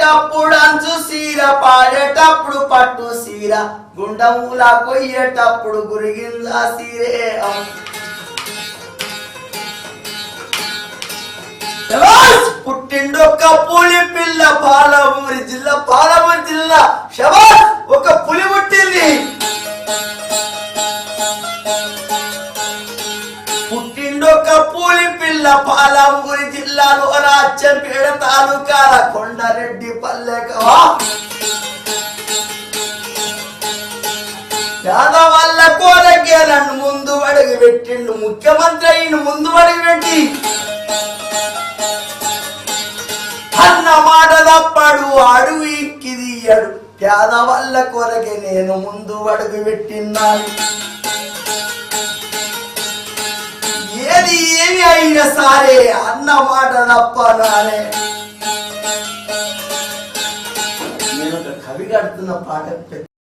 కొయ్యేటప్పుడు అంచు సీర పాడేటప్పుడు పట్టు సీర గుండములా కొయ్యేటప్పుడు గురిగిందా సీరే పుట్టిండొక్క పులి పిల్ల పాలమూరి జిల్లా శబాష్ ఒక పులి పుట్టింది పుట్టిండొక్క పులి పిల్ల పాలమూరి జిల్లాలో రాజ్యంపేట తాలూకాల కొండారెడ్డి పల్లెకవా యాదవల్ల కోరకే నన్ను ముందు అడుగు పెట్టిండు ముఖ్యమంత్రి అయిన ముందు అడుగు పెట్టి అన్న మాట తప్పడు అడుగు ఇక్కిదియ్యడు యాదవల్ల కొరకే నేను ముందు అడుగు పెట్టిన్నాను ఏది ఏమి అయినా సరే అన్న మాట తప్పనానే నేను ఒక కవి కడుతున్న పాట